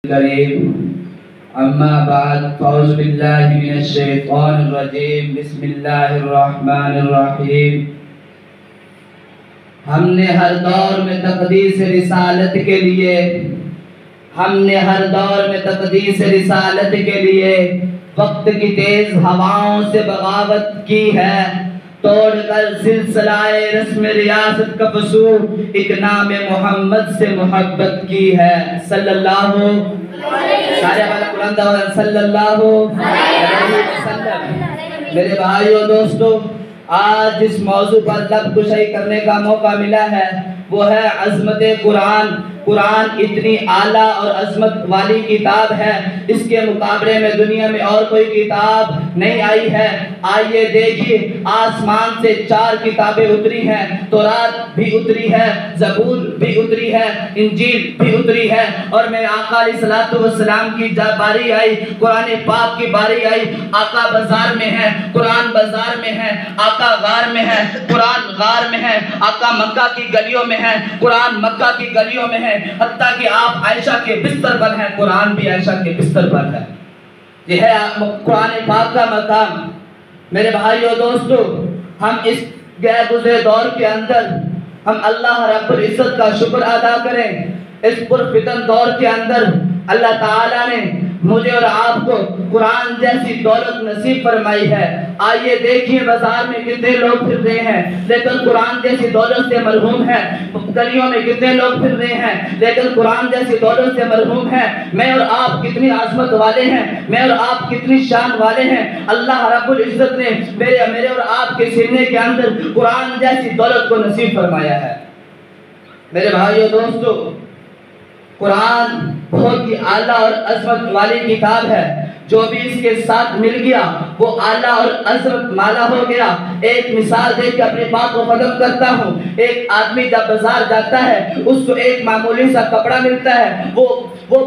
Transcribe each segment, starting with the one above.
کریم اما بعد فاعوذ باللہ من الشیطان الرجیم بسم اللہ الرحمن الرحیم ہم نے ہر دور میں تقدیس رسالت کے لیے وقت کی تیز ہواؤں سے بغاوت کی ہے، توڑ کر سلسلہ رسم ریاست کا فسوح ایک نام محمد سے محبت کی ہے صلی اللہ علیہ وسلم۔ میرے بھائیو دوستو، آج جس موضوع پر لب کشائی کرنے کا موقع ملا ہے وہ ہے عظمت قرآن۔ قرآن اتنی اعلیٰ اور عظمت والی کتاب ہے، اس کے مقابلے میں دنیا میں اور کوئی کتاب نہیں آئی ہے۔ آئیے دیکھیے، آسمان سے 4 کتابیں اتری ہیں، تورات بھی اتری ہے، زبور بھی اتری ہے، انجیل بھی اتری ہے، اور میرے آقا علیہ السلام کی باری آئی، قرآن پاک کی باری آئی۔ آقا بازار میں ہے، قرآن بازار میں ہے، آقا غار میں ہے، قرآن غار میں ہے، آقا مکہ کی گلیوں میں ہے، قرآن مکہ کی گلیوں میں ہے، حتیٰ کہ آپ عائشہ کے بستر پر ہیں، قرآن بھی عائشہ کے بستر پر ہے۔ یہ ہے قرآن پاک کا مقام۔ میرے بھائیو دوستو، ہم اس غیر گزرے دور کے اندر ہم اللہ رب العزت کا شکر ادا کریں۔ اس پرفتن دور کے اندر اللہ تعالیٰ نے مجھے اور آپ کو قرآن جیسی دولت نصیب فرمائی ہے۔ آئیے دیکھیے، بازار میں کتنے لوگ پھر رہے ہیں لیکن قرآن جیسی دولت سے محروم ہیں، گلیوں میں کتنے لوگ پھر رہے ہیں لیکن قرآن جیسی دولت سے محروم ہیں۔ میں اور آپ کتنی عظمت والے ہیں، میں اور آپ کتنی شان والے ہیں۔ اللہ رب العزت نے میرے اور آپ کے سینے کے اندر قرآن جیسی دولت کو نصیب فرمایا ہے۔ میرے بھائیو دوستو، قرآن بہت ہی اعلیٰ اور عظمت والی کتاب ہے، جو بھی اس کے ساتھ مل گیا وہ اعلیٰ اور عظمت والا ہو گیا۔ ایک مثال دے کے اپنے بات کو ختم کرتا ہوں۔ ایک آدمی جب بازار جاتا ہے، اس کو ایک معمولی سا کپڑا ملتا ہے، وہ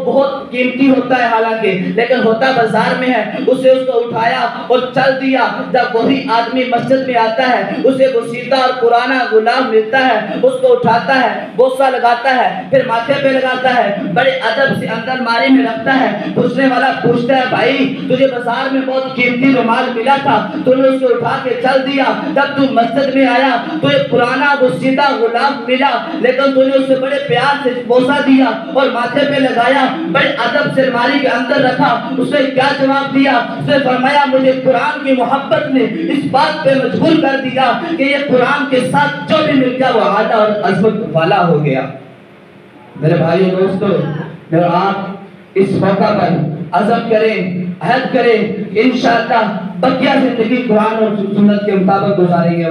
بہت قیمتی ہوتا ہے حالانکہ، لیکن ہوتا بازار میں ہے، اسے اس کو اٹھایا اور چل دیا۔ جب وہی آدمی مسجد میں آتا ہے، اسے وہ سیدھا اور پرانا غلام ملتا ہے، اس کو اٹھاتا ہے، بوسہ لگاتا ہے، پھر ماتھے پہ لگاتا ہے، بڑے ادب سے اندر ماری میں رکھتا ہے۔ پوچھنے والا پوچھتا ہے، بھائی تجھے بازار میں بہت قیمتی رومال ملا تھا، تو نے اس کو اٹھا کے چل دیا، جب تو مسجد میں آیا تو ایک پرانا وہ سیدھا غلام ملا، لیکن تو نے اسے بڑے پیار سے بوسہ دیا اور ماتھے پہ لگایا، بڑے ادب سے الماری کے اندر رکھا۔ اس نے کیا جواب دیا؟ اس نے فرمایا، مجھے قرآن کی محبت نے اس بات پہ مجبور کر دیا کہ یہ قرآن کے ساتھ جو بھی مل گیا وہ اعلیٰ اور عظمت والا ہو گیا۔ میرے بھائیو دوستو، جب آپ اس موقع پر عزم کریں، عہد کریں، انشاءاللہ بقیہ زندگی قرآن اور سنت کے مطابق گزاریں گے۔